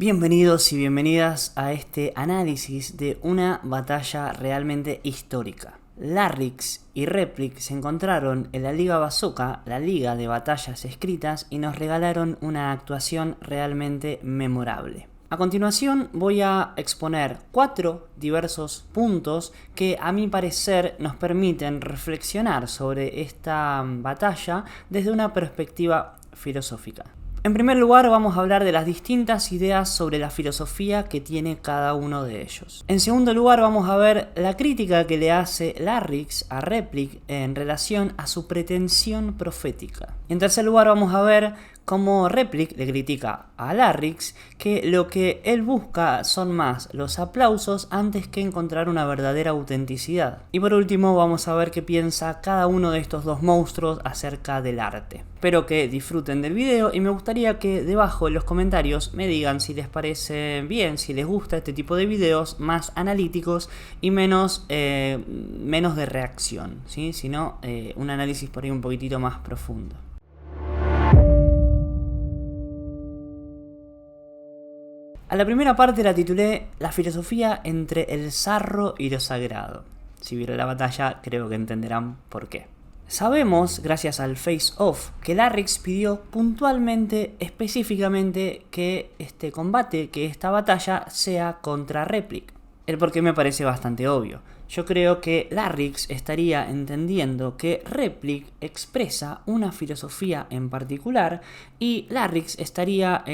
Bienvenidos y bienvenidas a este análisis de una batalla realmente histórica. Larrix y Replic se encontraron en la Liga Bazooka, la liga de batallas escritas, y nos regalaron una actuación realmente memorable. A continuación voy a exponer 4 diversos puntos que a mi parecer nos permiten reflexionar sobre esta batalla desde una perspectiva filosófica. En primer lugar, vamos a hablar de las distintas ideas sobre la filosofía que tiene cada uno de ellos. En segundo lugar, vamos a ver la crítica que le hace Larrix a Replic en relación a su pretensión profética. En tercer lugar, vamos a ver cómo Replic le critica a Larrix que lo que él busca son más los aplausos antes que encontrar una verdadera autenticidad. Y por último vamos a ver qué piensa cada uno de estos dos monstruos acerca del arte. Espero que disfruten del video y me gustaría que debajo en los comentarios me digan si les parece bien, si les gusta este tipo de videos más analíticos y menos de reacción, ¿sí? Sino un análisis por ahí un poquitito más profundo. A la primera parte la titulé La filosofía entre el sarro y lo sagrado. Si vieron la batalla, creo que entenderán por qué. Sabemos, gracias al face-off, que Larrix pidió puntualmente, específicamente, que este combate, que esta batalla sea contra Replic. El porqué me parece bastante obvio. Yo creo que Larrix estaría entendiendo que Replic expresa una filosofía en particular y Larrix estaría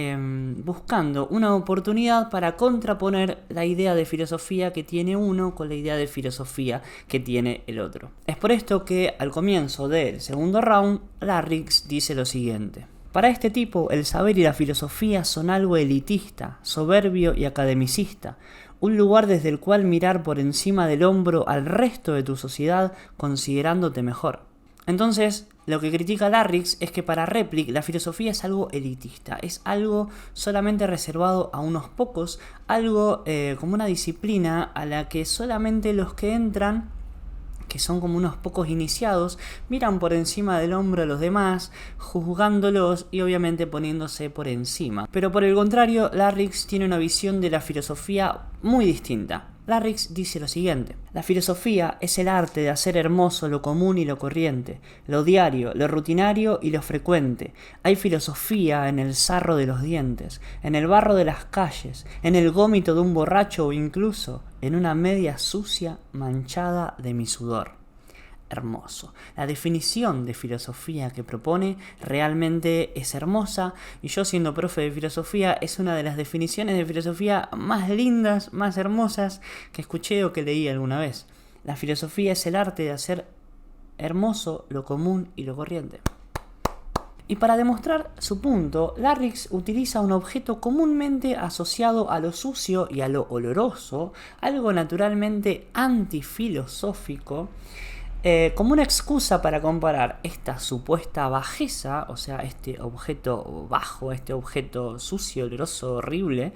buscando una oportunidad para contraponer la idea de filosofía que tiene uno con la idea de filosofía que tiene el otro. Es por esto que al comienzo del segundo round, Larrix dice lo siguiente. Para este tipo, el saber y la filosofía son algo elitista, soberbio y academicista, un lugar desde el cual mirar por encima del hombro al resto de tu sociedad considerándote mejor. Entonces, lo que critica Larrix es que para Replic la filosofía es algo elitista, es algo solamente reservado a unos pocos, algo como una disciplina a la que solamente los que entran, que son como unos pocos iniciados, miran por encima del hombro a los demás, juzgándolos y obviamente poniéndose por encima. Pero por el contrario, Larrix tiene una visión de la filosofía muy distinta. Larrix dice lo siguiente: la filosofía es el arte de hacer hermoso lo común y lo corriente, lo diario, lo rutinario y lo frecuente. Hay filosofía en el sarro de los dientes, en el barro de las calles, en el gómito de un borracho o incluso en una media sucia manchada de mi sudor. Hermoso. La definición de filosofía que propone realmente es hermosa y yo, siendo profe de filosofía, es una de las definiciones de filosofía más lindas, más hermosas que escuché o que leí alguna vez. La filosofía es el arte de hacer hermoso lo común y lo corriente. Y para demostrar su punto, Larrix utiliza un objeto comúnmente asociado a lo sucio y a lo oloroso, algo naturalmente antifilosófico, como una excusa para comparar esta supuesta bajeza, o sea, este objeto bajo, este objeto sucio, oloroso, horrible,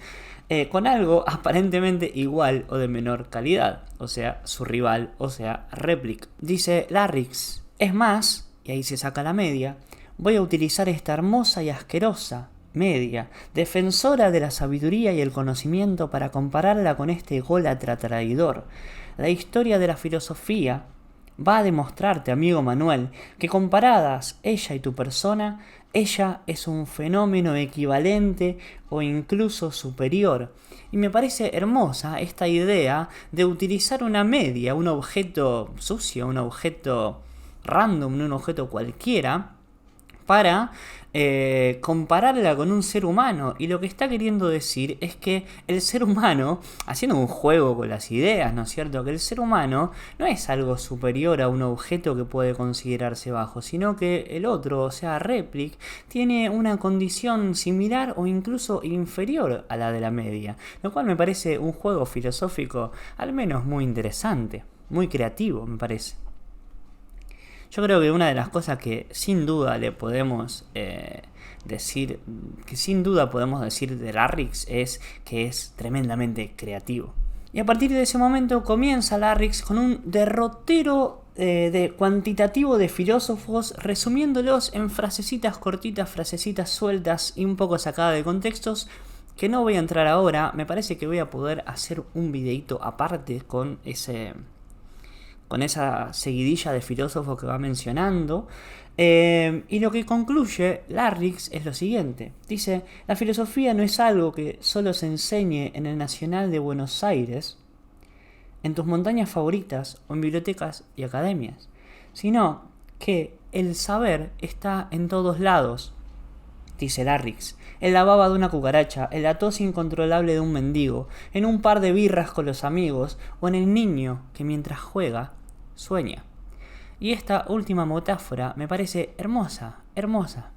con algo aparentemente igual o de menor calidad, o sea, su rival, o sea, Replic. Dice Larrix: es más, y ahí se saca la media, voy a utilizar esta hermosa y asquerosa media, defensora de la sabiduría y el conocimiento, para compararla con este ególatra traidor. La historia de la filosofía va a demostrarte, amigo Manuel, que comparadas ella y tu persona, ella es un fenómeno equivalente o incluso superior. Y me parece hermosa esta idea de utilizar una media, un objeto sucio, un objeto random, un objeto cualquiera, para compararla con un ser humano. Y lo que está queriendo decir es que el ser humano, haciendo un juego con las ideas, ¿no es cierto? Que el ser humano no es algo superior a un objeto que puede considerarse bajo, sino que el otro, o sea, Replic, tiene una condición similar o incluso inferior a la de la media, lo cual me parece un juego filosófico al menos muy interesante, muy creativo, me parece. Yo creo que una de las cosas que sin duda le podemos decir de Larrix es que es tremendamente creativo. Y a partir de ese momento comienza Larrix con un derrotero de cuantitativo de filósofos, resumiéndolos en frasecitas cortitas, frasecitas sueltas y un poco sacadas de contextos, que no voy a entrar ahora. Me parece que voy a poder hacer un videito aparte con esa seguidilla de filósofos que va mencionando. Y lo que concluye Larrix es lo siguiente. Dice: la filosofía no es algo que solo se enseñe en el Nacional de Buenos Aires, en tus montañas favoritas o en bibliotecas y academias, sino que el saber está en todos lados. Dice Larrix: en la baba de una cucaracha, en la tos incontrolable de un mendigo, en un par de birras con los amigos, o en el niño que mientras juega, sueña. Y esta última metáfora me parece hermosa,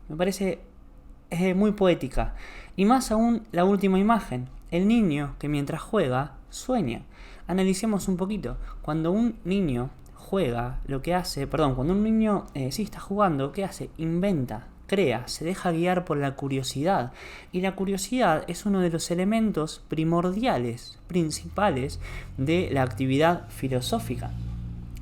me parece muy poética. Y más aún la última imagen, el niño que mientras juega, sueña. Analicemos un poquito. Cuando un niño juega, cuando un niño está jugando, ¿qué hace? Inventa, crea, se deja guiar por la curiosidad. Y la curiosidad es uno de los elementos primordiales, principales de la actividad filosófica.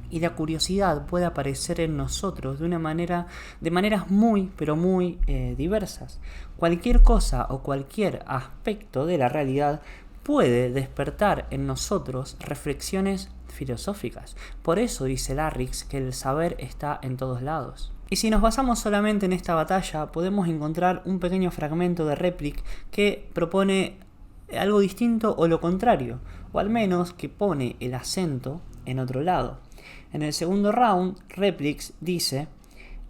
Y la curiosidad puede aparecer en nosotros de maneras muy, pero muy diversas. Cualquier cosa o cualquier aspecto de la realidad puede despertar en nosotros reflexiones filosóficas. Por eso dice Larrix que el saber está en todos lados. Y si nos basamos solamente en esta batalla, podemos encontrar un pequeño fragmento de Replic que propone algo distinto o lo contrario, o al menos que pone el acento en otro lado. En el segundo round, Replix dice: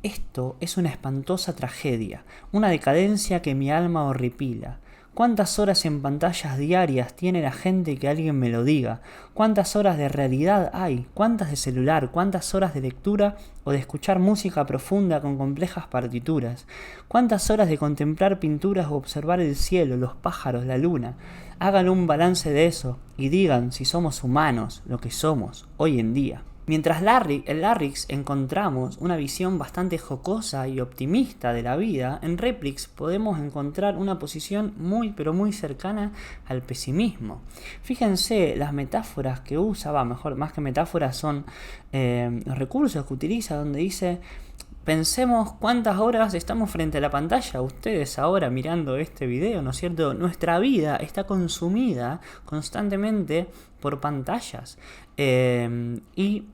esto es una espantosa tragedia, una decadencia que mi alma horripila. ¿Cuántas horas en pantallas diarias tiene la gente que alguien me lo diga? ¿Cuántas horas de realidad hay? ¿Cuántas de celular? ¿Cuántas horas de lectura o de escuchar música profunda con complejas partituras? ¿Cuántas horas de contemplar pinturas o observar el cielo, los pájaros, la luna? Hagan un balance de eso y digan si somos humanos, lo que somos hoy en día. Mientras en Larrix encontramos una visión bastante jocosa y optimista de la vida, en Replix podemos encontrar una posición muy pero muy cercana al pesimismo. Fíjense las metáforas que usa, más que metáforas son los recursos que utiliza, donde dice: pensemos cuántas horas estamos frente a la pantalla, ustedes ahora mirando este video, ¿no es cierto? Nuestra vida está consumida constantemente por pantallas. Y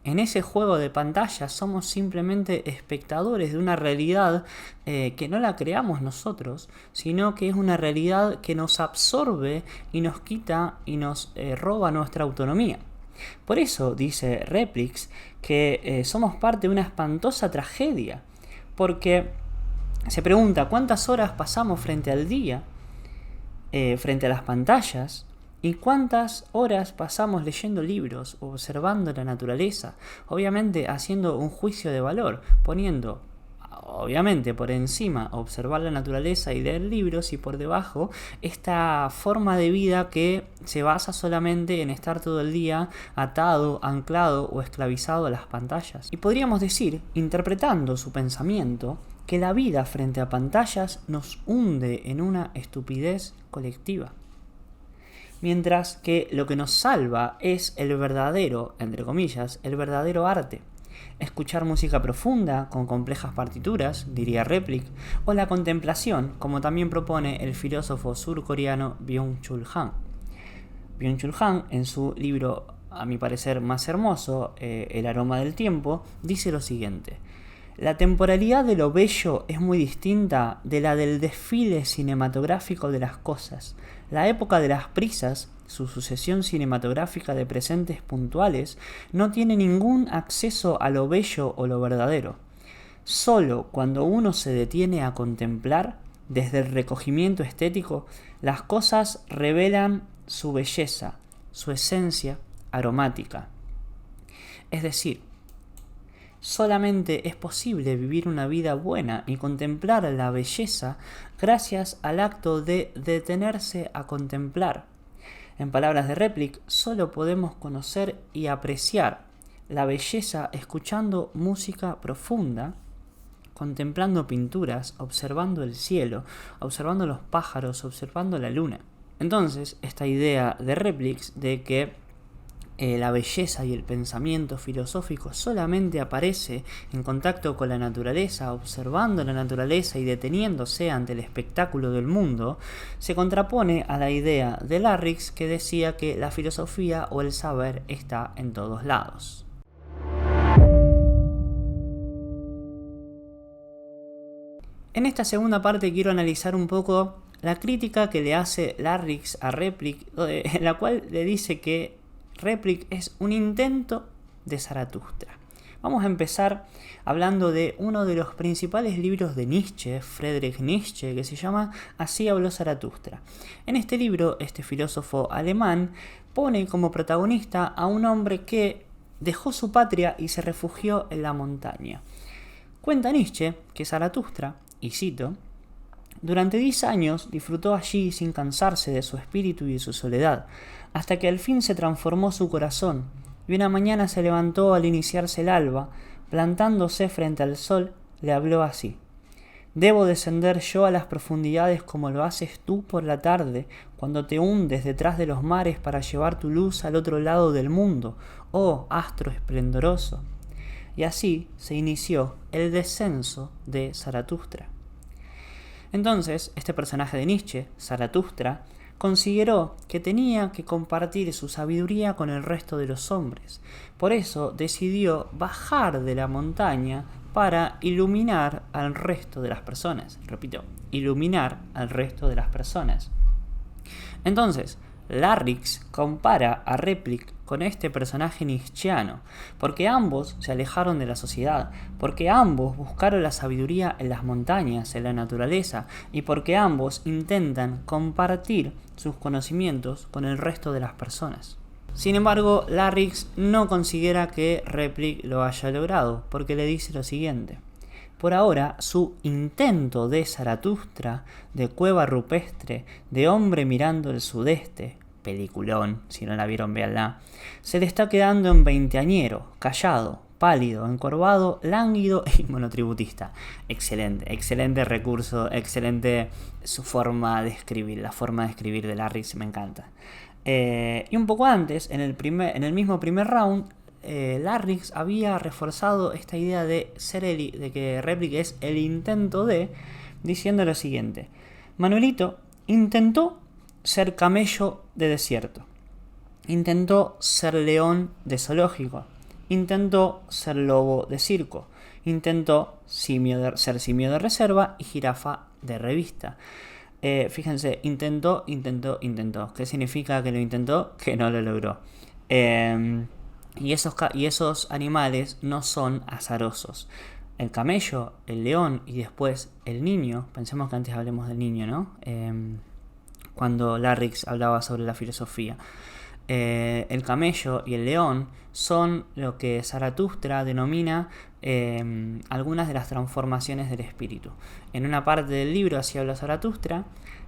en ese juego de pantallas somos simplemente espectadores de una realidad que no la creamos nosotros, sino que es una realidad que nos absorbe y nos quita y nos roba nuestra autonomía. Por eso dice Replix que somos parte de una espantosa tragedia, porque se pregunta cuántas horas pasamos frente al día, frente a las pantallas, y cuántas horas pasamos leyendo libros, observando la naturaleza, obviamente haciendo un juicio de valor, poniendo obviamente por encima observar la naturaleza y leer libros, y por debajo esta forma de vida que se basa solamente en estar todo el día atado, anclado o esclavizado a las pantallas. Y podríamos decir, interpretando su pensamiento, que la vida frente a pantallas nos hunde en una estupidez colectiva. Mientras que lo que nos salva es el verdadero, entre comillas, el verdadero arte. Escuchar música profunda con complejas partituras, diría Replic, o la contemplación, como también propone el filósofo surcoreano Byung-Chul Han. Byung-Chul Han, en su libro, a mi parecer más hermoso, El aroma del tiempo, dice lo siguiente: la temporalidad de lo bello es muy distinta de la del desfile cinematográfico de las cosas. La época de las prisas, su sucesión cinematográfica de presentes puntuales, no tiene ningún acceso a lo bello o lo verdadero. Solo cuando uno se detiene a contemplar, desde el recogimiento estético, las cosas revelan su belleza, su esencia aromática. Es decir, solamente es posible vivir una vida buena y contemplar la belleza gracias al acto de detenerse a contemplar. En palabras de Replic, solo podemos conocer y apreciar la belleza escuchando música profunda, contemplando pinturas, observando el cielo, observando los pájaros, observando la luna. Entonces, esta idea de Replix de que la belleza y el pensamiento filosófico solamente aparece en contacto con la naturaleza, observando la naturaleza y deteniéndose ante el espectáculo del mundo, se contrapone a la idea de Larrix, que decía que la filosofía o el saber está en todos lados. En esta segunda parte quiero analizar un poco la crítica que le hace Larrix a Replik, en la cual le dice que Replik es un intento de Zaratustra. Vamos a empezar hablando de uno de los principales libros de Nietzsche, Friedrich Nietzsche, que se llama Así habló Zaratustra. En este libro, este filósofo alemán pone como protagonista a un hombre que dejó su patria y se refugió en la montaña. Cuenta Nietzsche que Zaratustra, y cito, durante 10 años disfrutó allí sin cansarse de su espíritu y de su soledad, hasta que al fin se transformó su corazón, y una mañana se levantó al iniciarse el alba, plantándose frente al sol, le habló así: «Debo descender yo a las profundidades como lo haces tú por la tarde, cuando te hundes detrás de los mares para llevar tu luz al otro lado del mundo, oh astro esplendoroso». Y así se inició el descenso de Zaratustra. Entonces, este personaje de Nietzsche, Zaratustra, consideró que tenía que compartir su sabiduría con el resto de los hombres. Por eso decidió bajar de la montaña para iluminar al resto de las personas. Repito, iluminar al resto de las personas. Entonces, Larrix compara a Replik con este personaje nietzscheano, porque ambos se alejaron de la sociedad, porque ambos buscaron la sabiduría en las montañas, en la naturaleza, y porque ambos intentan compartir sus conocimientos con el resto de las personas. Sin embargo, Larrix no considera que Replik lo haya logrado, porque le dice lo siguiente: por ahora, su intento de Zaratustra, de cueva rupestre, de hombre mirando el sudeste, peliculón, si no la vieron véanla, se le está quedando en veinteañero, callado, pálido, encorvado, lánguido y monotributista. Excelente, excelente recurso, excelente su forma de escribir, la forma de escribir de Larrix me encanta. Y un poco antes, en el mismo primer round, Larrix había reforzado esta idea de que Replik es el intento de, diciendo lo siguiente: Manuelito intentó ser camello de desierto, intentó ser león de zoológico, intentó ser lobo de circo, intentó ser simio de reserva y jirafa de revista. Fíjense, intentó. ¿Qué significa que lo intentó? Que no lo logró. Y esos animales no son azarosos. El camello, el león y después el niño. Pensemos que antes hablemos del niño, ¿no? Cuando Larrix hablaba sobre la filosofía. El camello y el león son lo que Zaratustra denomina algunas de las transformaciones del espíritu. En una parte del libro así habla Zaratustra,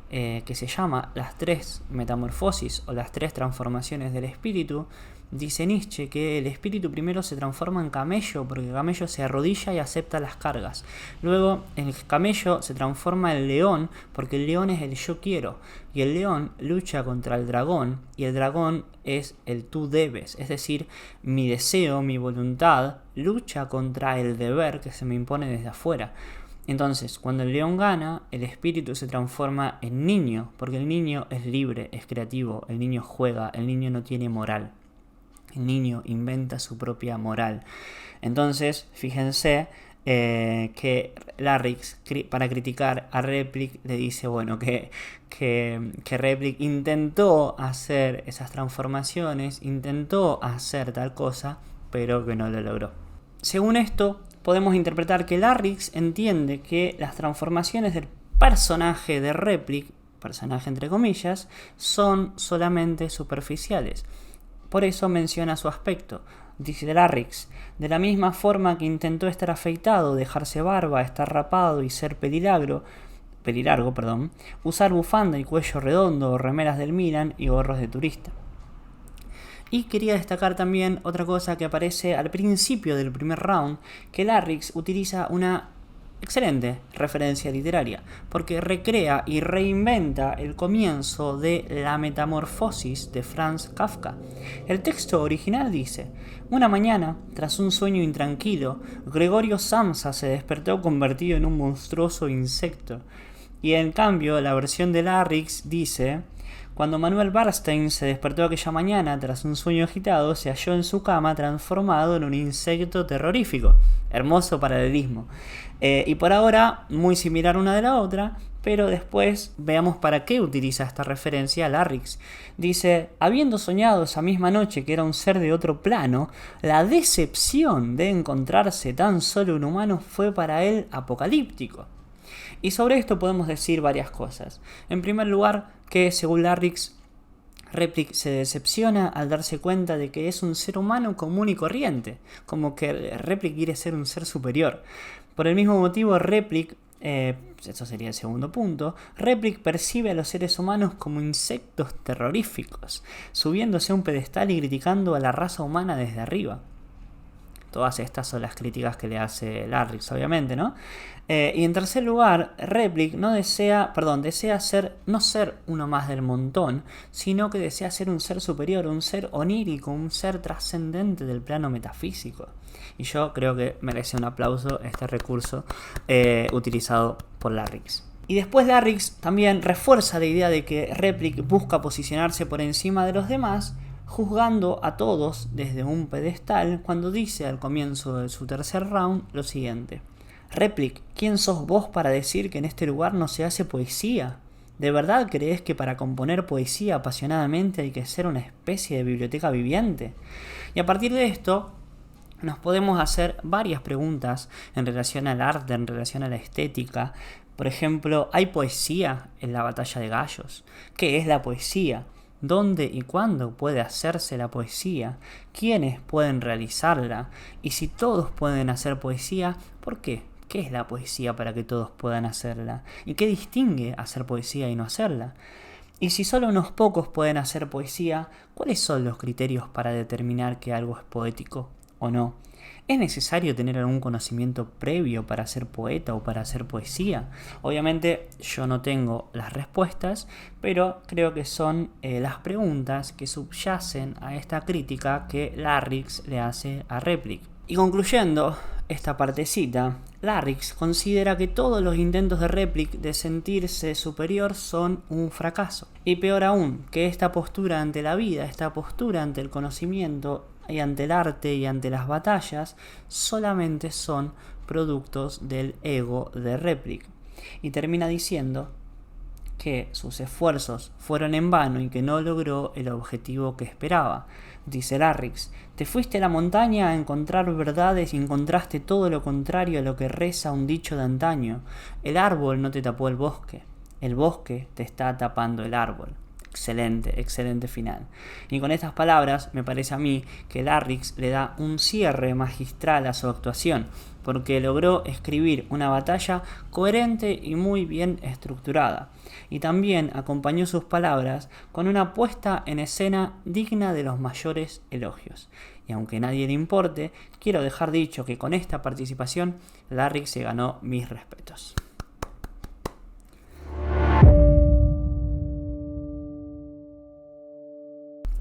que se llama Las 3 metamorfosis o las 3 transformaciones del espíritu. Dice Nietzsche que el espíritu primero se transforma en camello, porque el camello se arrodilla y acepta las cargas. Luego el camello se transforma en león, porque el león es el yo quiero. Y el león lucha contra el dragón, y el dragón es el tú debes. Es decir, mi deseo, mi voluntad, lucha contra el deber que se me impone desde afuera. Entonces, cuando el león gana, el espíritu se transforma en niño, porque el niño es libre, es creativo, el niño juega, el niño no tiene moral. El niño inventa su propia moral. Entonces, fíjense que Larrix, para criticar a Replik, le dice bueno que Replik intentó hacer esas transformaciones, intentó hacer tal cosa, pero que no lo logró. Según esto, podemos interpretar que Larrix entiende que las transformaciones del personaje de Replik, personaje entre comillas, son solamente superficiales. Por eso menciona su aspecto. Dice Larrix: de la misma forma que intentó estar afeitado, dejarse barba, estar rapado y ser pelilargo, usar bufanda y cuello redondo, remeras del Milan y gorros de turista. Y quería destacar también otra cosa que aparece al principio del primer round, que Larrix utiliza una Excelente referencia literaria, porque recrea y reinventa el comienzo de La Metamorfosis de Franz Kafka. El texto original dice: una mañana, tras un sueño intranquilo, Gregorio Samsa se despertó convertido en un monstruoso insecto. Y en cambio, la versión de Larrix dice: cuando Manuel Bernstein se despertó aquella mañana tras un sueño agitado, se halló en su cama transformado en un insecto terrorífico. Hermoso paralelismo. Y por ahora, muy similar una de la otra, pero después veamos para qué utiliza esta referencia Larrix. Dice: habiendo soñado esa misma noche que era un ser de otro plano, la decepción de encontrarse tan solo un humano fue para él apocalíptico. Y sobre esto podemos decir varias cosas. En primer lugar, que según Larrix, Replik se decepciona al darse cuenta de que es un ser humano común y corriente, como que Replik quiere ser un ser superior. Por el mismo motivo, Replik, esto sería el segundo punto, Replik percibe a los seres humanos como insectos terroríficos, subiéndose a un pedestal y criticando a la raza humana desde arriba. Todas estas son las críticas que le hace Larrix, obviamente, ¿no? Y en tercer lugar, Replik desea no ser uno más del montón, sino que desea ser un ser superior, un ser onírico, un ser trascendente del plano metafísico. Y yo creo que merece un aplauso este recurso utilizado por Larrix. Y después Larrix también refuerza la idea de que Replik busca posicionarse por encima de los demás, juzgando a todos desde un pedestal, cuando dice al comienzo de su tercer round lo siguiente: Replik, ¿quién sos vos para decir que en este lugar no se hace poesía? ¿De verdad crees que para componer poesía apasionadamente hay que ser una especie de biblioteca viviente? Y a partir de esto nos podemos hacer varias preguntas en relación al arte, en relación a la estética. Por ejemplo, ¿hay poesía en la batalla de gallos? ¿Qué es la poesía? ¿Dónde y cuándo puede hacerse la poesía? ¿Quiénes pueden realizarla? Y si todos pueden hacer poesía, ¿por qué? ¿Qué es la poesía para que todos puedan hacerla? ¿Y qué distingue hacer poesía y no hacerla? Y si solo unos pocos pueden hacer poesía, ¿cuáles son los criterios para determinar que algo es poético o no? ¿Es necesario tener algún conocimiento previo para ser poeta o para hacer poesía? Obviamente yo no tengo las respuestas, pero creo que son las preguntas que subyacen a esta crítica que Larrix le hace a Replik. Y concluyendo esta partecita, Larrix considera que todos los intentos de Replik de sentirse superior son un fracaso. Y peor aún, que esta postura ante la vida, esta postura ante el conocimiento y ante el arte y ante las batallas, solamente son productos del ego de Replik. Y termina diciendo que sus esfuerzos fueron en vano y que no logró el objetivo que esperaba. Dice Larrix: te fuiste a la montaña a encontrar verdades y encontraste todo lo contrario a lo que reza un dicho de antaño. El árbol no te tapó el bosque te está tapando el árbol. Excelente, excelente final. Y con estas palabras me parece a mí que Larrix le da un cierre magistral a su actuación, porque logró escribir una batalla coherente y muy bien estructurada. Y también acompañó sus palabras con una puesta en escena digna de los mayores elogios. Y aunque a nadie le importe, quiero dejar dicho que con esta participación Larrix se ganó mis respetos.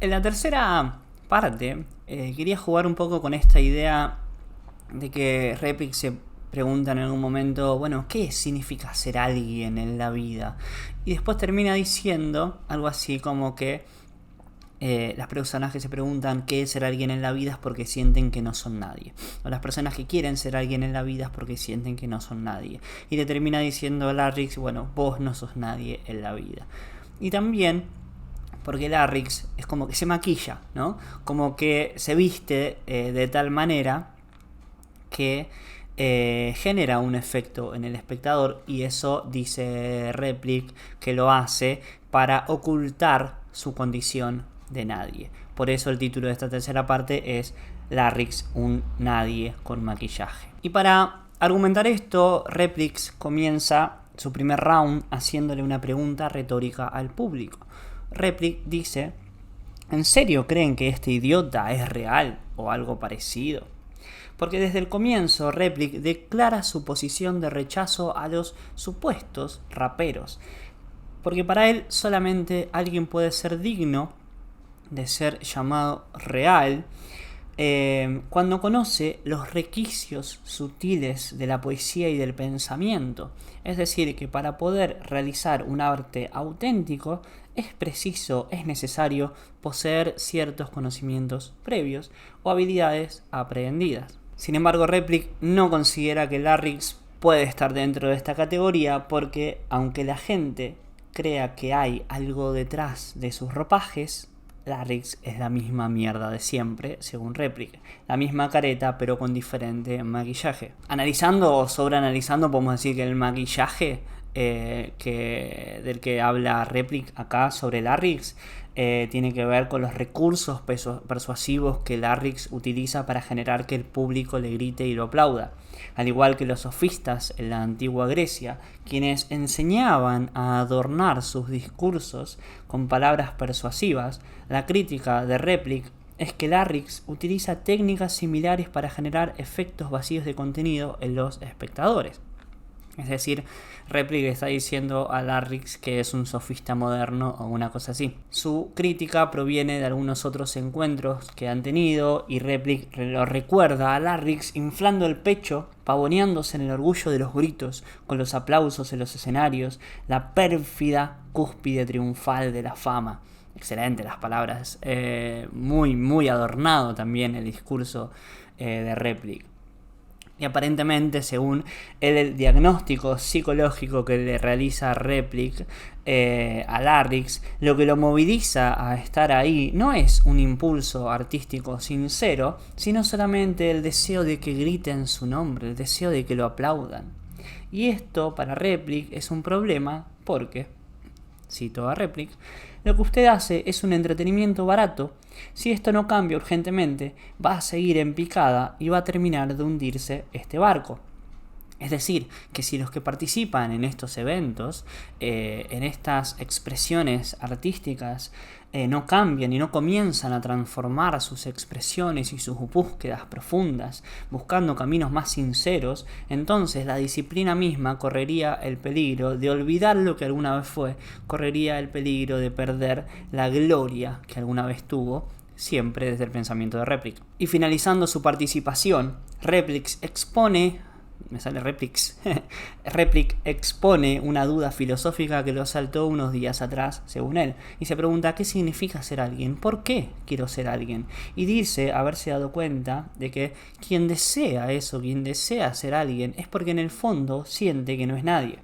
En la tercera parte quería jugar un poco con esta idea de que Replik se pregunta en algún momento, bueno, ¿qué significa ser alguien en la vida? Y después termina diciendo algo así como que las personas que se preguntan qué es ser alguien en la vida es porque sienten que no son nadie. O las personas que quieren ser alguien en la vida es porque sienten que no son nadie. Y le termina diciendo a Larrix, bueno, vos no sos nadie en la vida. Y también porque Larrix es como que se maquilla, ¿no? Como que se viste de tal manera que genera un efecto en el espectador, y eso dice Replik que lo hace para ocultar su condición de nadie. Por eso el título de esta tercera parte es Larrix, un nadie con maquillaje. Y para argumentar esto, Replik comienza su primer round haciéndole una pregunta retórica al público. Replik dice: ¿en serio creen que este idiota es real o algo parecido? Porque desde el comienzo Replic declara su posición de rechazo a los supuestos raperos. Porque para él solamente alguien puede ser digno de ser llamado real cuando conoce los requisitos sutiles de la poesía y del pensamiento. Es decir, que para poder realizar un arte auténtico es necesario poseer ciertos conocimientos previos o habilidades aprendidas. Sin embargo, Replic no considera que Larryx puede estar dentro de esta categoría porque, aunque la gente crea que hay algo detrás de sus ropajes, Larryx es la misma mierda de siempre, según Replic. La misma careta, pero con diferente maquillaje. Analizando o sobreanalizando, podemos decir que el maquillaje del que habla Replic acá sobre Larryx tiene que ver con los recursos persuasivos que Larryx utiliza para generar que el público le grite y lo aplauda. Al igual que los sofistas en la antigua Grecia, quienes enseñaban a adornar sus discursos con palabras persuasivas, la crítica de Replic es que Larryx utiliza técnicas similares para generar efectos vacíos de contenido en los espectadores. Es decir, Replic está diciendo a Larryx que es un sofista moderno o una cosa así. Su crítica proviene de algunos otros encuentros que han tenido y Replic lo recuerda a Larryx inflando el pecho, pavoneándose en el orgullo de los gritos, con los aplausos en los escenarios, la pérfida cúspide triunfal de la fama. Excelente las palabras, muy adornado también el discurso de Replic. Y aparentemente, según el diagnóstico psicológico que le realiza Replic a Larryx, lo que lo moviliza a estar ahí no es un impulso artístico sincero, sino solamente el deseo de que griten su nombre, el deseo de que lo aplaudan. Y esto para Replic es un problema porque, cito a Replic, lo que usted hace es un entretenimiento barato. Si esto no cambia urgentemente, va a seguir en picada y va a terminar de hundirse este barco. Es decir, que si los que participan en estos eventos, en estas expresiones artísticas, no cambian y no comienzan a transformar sus expresiones y sus búsquedas profundas, buscando caminos más sinceros, entonces la disciplina misma correría el peligro de olvidar lo que alguna vez fue, correría el peligro de perder la gloria que alguna vez tuvo, siempre desde el pensamiento de Replic. Y finalizando su participación, Replic expone una duda filosófica que lo asaltó unos días atrás, según él, y se pregunta ¿qué significa ser alguien? ¿Por qué quiero ser alguien? Y dice haberse dado cuenta de que quien desea eso, quien desea ser alguien, es porque en el fondo siente que no es nadie.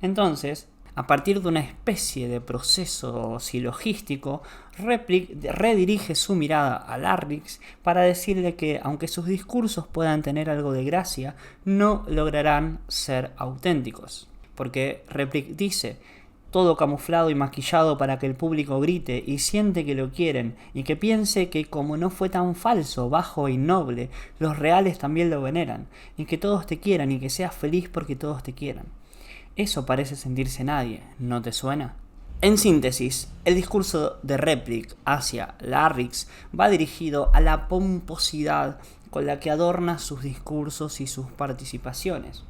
Entonces, a partir de una especie de proceso silogístico, Replic redirige su mirada a Larryx para decirle que, aunque sus discursos puedan tener algo de gracia, no lograrán ser auténticos. Porque Replic dice, todo camuflado y maquillado para que el público grite y siente que lo quieren, y que piense que como no fue tan falso, bajo e innoble, los reales también lo veneran, y que todos te quieran y que seas feliz porque todos te quieran. Eso parece sentirse nadie, ¿no te suena? En síntesis, el discurso de Replic hacia Larryx va dirigido a la pomposidad con la que adorna sus discursos y sus participaciones.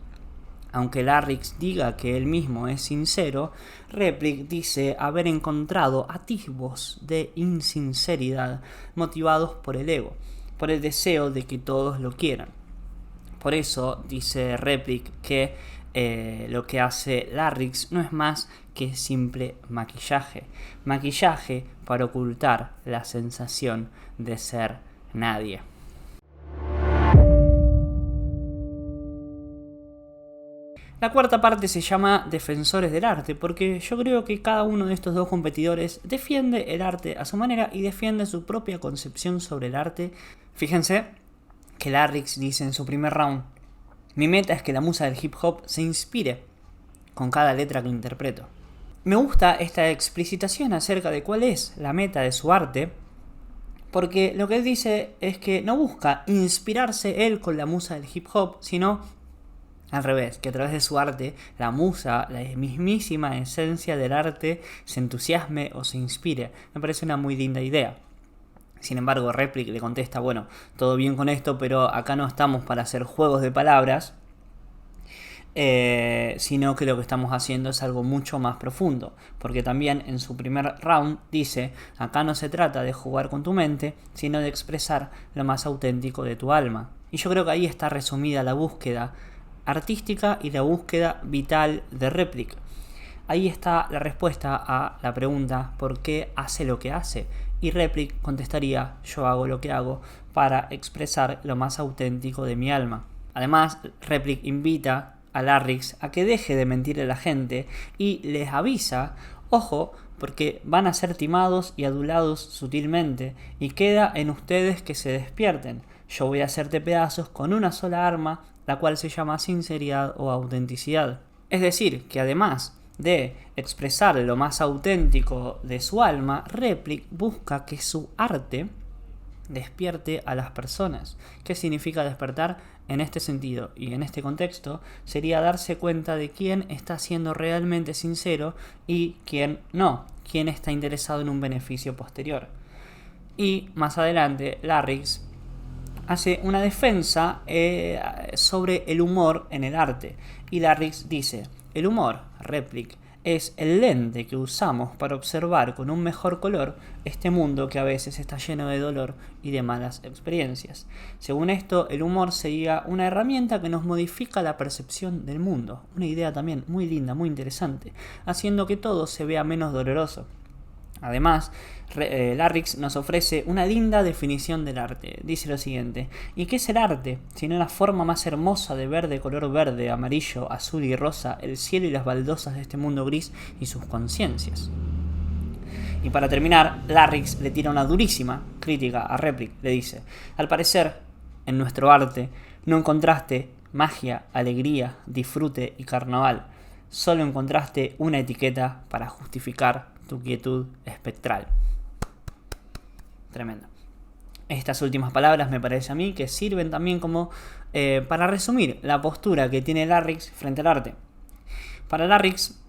Aunque Larryx diga que él mismo es sincero, Replic dice haber encontrado atisbos de insinceridad motivados por el ego, por el deseo de que todos lo quieran. Por eso dice Replic que lo que hace Larryx no es más que simple maquillaje. Maquillaje para ocultar la sensación de ser nadie. La cuarta parte se llama Defensores del Arte, porque yo creo que cada uno de estos dos competidores defiende el arte a su manera y defiende su propia concepción sobre el arte. Fíjense que Larryx dice en su primer round: mi meta es que la musa del hip hop se inspire con cada letra que interpreto. Me gusta esta explicitación acerca de cuál es la meta de su arte, porque lo que él dice es que no busca inspirarse él con la musa del hip hop, sino al revés, que a través de su arte, la musa, la mismísima esencia del arte, se entusiasme o se inspire. Me parece una muy linda idea. Sin embargo, Replic le contesta, bueno, todo bien con esto, pero acá no estamos para hacer juegos de palabras, sino que lo que estamos haciendo es algo mucho más profundo, porque también en su primer round dice, acá no se trata de jugar con tu mente, sino de expresar lo más auténtico de tu alma. Y yo creo que ahí está resumida la búsqueda artística y la búsqueda vital de Replic. Ahí está la respuesta a la pregunta ¿por qué hace lo que hace? Y Replic contestaría, yo hago lo que hago para expresar lo más auténtico de mi alma. Además, Replic invita a Larryx a que deje de mentirle a la gente y les avisa, ojo, porque van a ser timados y adulados sutilmente y queda en ustedes que se despierten. Yo voy a hacerte pedazos con una sola arma, la cual se llama sinceridad o autenticidad. Es decir, que además de expresar lo más auténtico de su alma, Replic busca que su arte despierte a las personas. ¿Qué significa despertar? En este sentido y en este contexto sería darse cuenta de quién está siendo realmente sincero y quién no, quién está interesado en un beneficio posterior. Y más adelante Larryx hace una defensa sobre el humor en el arte. Y Larryx dice, el humor, Replic, es el lente que usamos para observar con un mejor color este mundo que a veces está lleno de dolor y de malas experiencias. Según esto, el humor sería una herramienta que nos modifica la percepción del mundo. Una idea también muy linda, muy interesante, haciendo que todo se vea menos doloroso. Además, Larryx nos ofrece una linda definición del arte. Dice lo siguiente: ¿y qué es el arte? Sino la forma más hermosa de ver de color verde, amarillo, azul y rosa el cielo y las baldosas de este mundo gris y sus conciencias. Y para terminar, Larryx le tira una durísima crítica a Replic. Le dice: al parecer, en nuestro arte no encontraste magia, alegría, disfrute y carnaval. Solo encontraste una etiqueta para justificar tu quietud espectral. Tremendo. Estas últimas palabras me parece a mí que sirven también como para resumir la postura que tiene Larryx frente al arte. Para Larryx,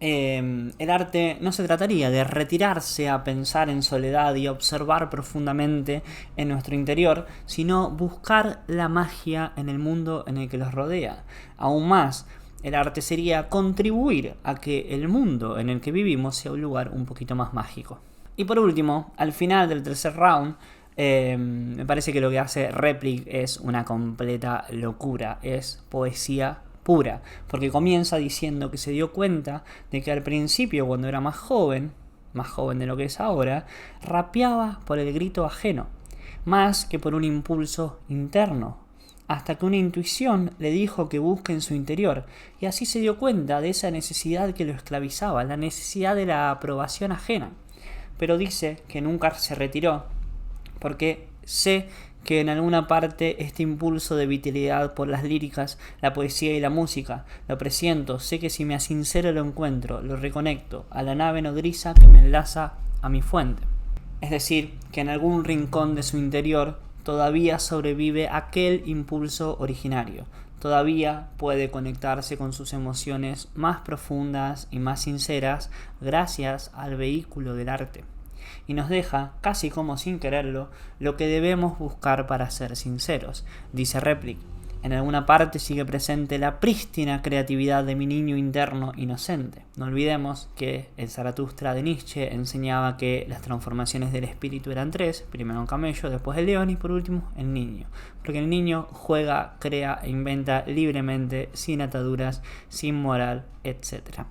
el arte no se trataría de retirarse a pensar en soledad y observar profundamente en nuestro interior, sino buscar la magia en el mundo en el que los rodea. Aún más, el arte sería contribuir a que el mundo en el que vivimos sea un lugar un poquito más mágico. Y por último, al final del tercer round, me parece que lo que hace Replic es una completa locura, es poesía pura, porque comienza diciendo que se dio cuenta de que al principio, cuando era más joven de lo que es ahora, rapeaba por el grito ajeno, más que por un impulso interno, hasta que una intuición le dijo que busque en su interior, y así se dio cuenta de esa necesidad que lo esclavizaba, la necesidad de la aprobación ajena. Pero dice que nunca se retiró, porque sé que en alguna parte este impulso de vitalidad por las líricas, la poesía y la música, lo presiento, sé que si me asincero lo encuentro, lo reconecto a la nave nodriza que me enlaza a mi fuente. Es decir, que en algún rincón de su interior todavía sobrevive aquel impulso originario, todavía puede conectarse con sus emociones más profundas y más sinceras gracias al vehículo del arte. Y nos deja, casi como sin quererlo, lo que debemos buscar para ser sinceros. Dice Replic: en alguna parte sigue presente la prístina creatividad de mi niño interno inocente. No olvidemos que el Zaratustra de Nietzsche enseñaba que las transformaciones del espíritu eran tres: primero un camello, después el león y por último el niño. Porque el niño juega, crea e inventa libremente, sin ataduras, sin moral, etc.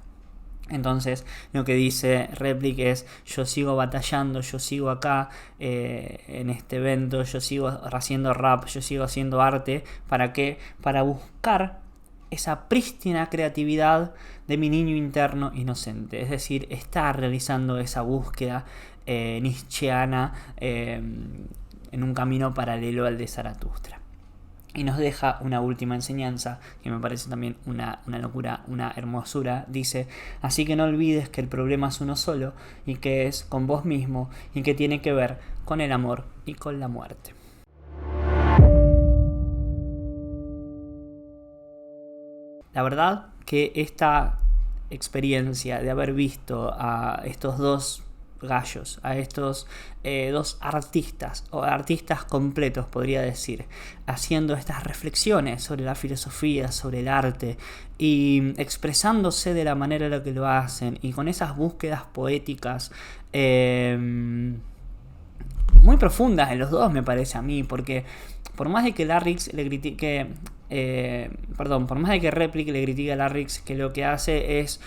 Entonces lo que dice Replic es: yo sigo batallando, yo sigo acá en este evento, yo sigo haciendo rap, yo sigo haciendo arte. ¿Para qué? Para buscar esa prístina creatividad de mi niño interno inocente. Es decir, está realizando esa búsqueda nietzscheana en un camino paralelo al de Zaratustra. Y nos deja una última enseñanza que me parece también una locura, una hermosura. Dice: así que no olvides que el problema es uno solo y que es con vos mismo y que tiene que ver con el amor y con la muerte. La verdad que esta experiencia de haber visto a estos dos gallos, a estos dos artistas, o artistas completos podría decir, haciendo estas reflexiones sobre la filosofía, sobre el arte, y expresándose de la manera en la que lo hacen, y con esas búsquedas poéticas muy profundas en los dos, me parece a mí, porque por más de que Larrix le critique, por más de que Replic le critique a Larrix que lo que hace es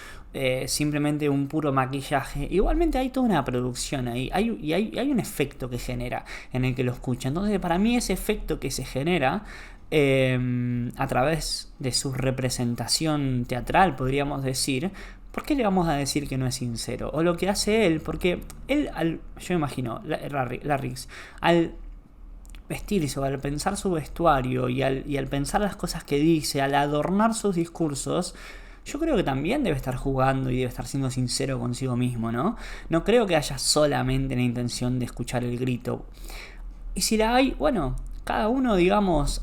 simplemente un puro maquillaje, igualmente hay toda una producción ahí, hay un efecto que genera en el que lo escucha. Entonces, para mí, ese efecto que se genera a través de su representación teatral, podríamos decir, ¿por qué le vamos a decir que no es sincero? O lo que hace él, porque él, yo me imagino, Larrix, al vestirse o al pensar su vestuario y al pensar las cosas que dice, al adornar sus discursos, yo creo que también debe estar jugando y debe estar siendo sincero consigo mismo, ¿no? No creo que haya solamente la intención de escuchar el grito. Y si la hay, bueno, cada uno, digamos,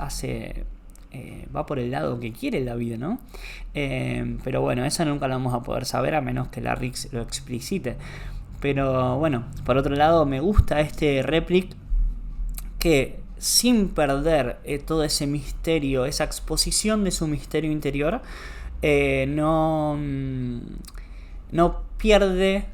va por el lado que quiere en la vida, ¿no? Pero bueno, eso nunca lo vamos a poder saber a menos que Larrix lo explicite. Pero bueno, por otro lado, me gusta este Replic que, sin perder todo ese misterio, esa exposición de su misterio interior, no pierde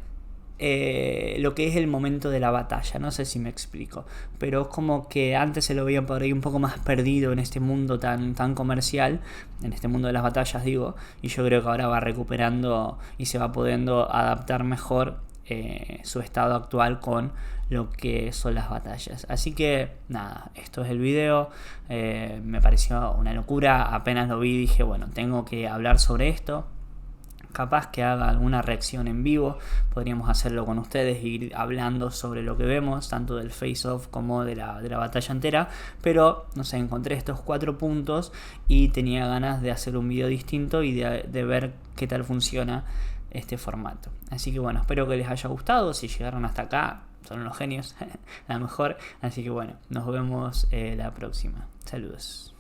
lo que es el momento de la batalla. No sé si me explico, pero es como que antes se lo veía por ahí un poco más perdido en este mundo tan comercial, en este mundo de las batallas digo, y yo creo que ahora va recuperando y se va pudiendo adaptar mejor su estado actual con lo que son las batallas. Así que nada, esto es el video. Me pareció una locura, apenas lo vi dije, bueno, tengo que hablar sobre esto. Capaz que haga alguna reacción en vivo, podríamos hacerlo con ustedes, ir hablando sobre lo que vemos, tanto del face-off como de la batalla entera, pero no sé, encontré estos 4 puntos y tenía ganas de hacer un video distinto y de ver qué tal funciona este formato. Así que bueno, espero que les haya gustado. Si llegaron hasta acá, son unos genios, la mejor. Así que bueno, nos vemos la próxima. Saludos.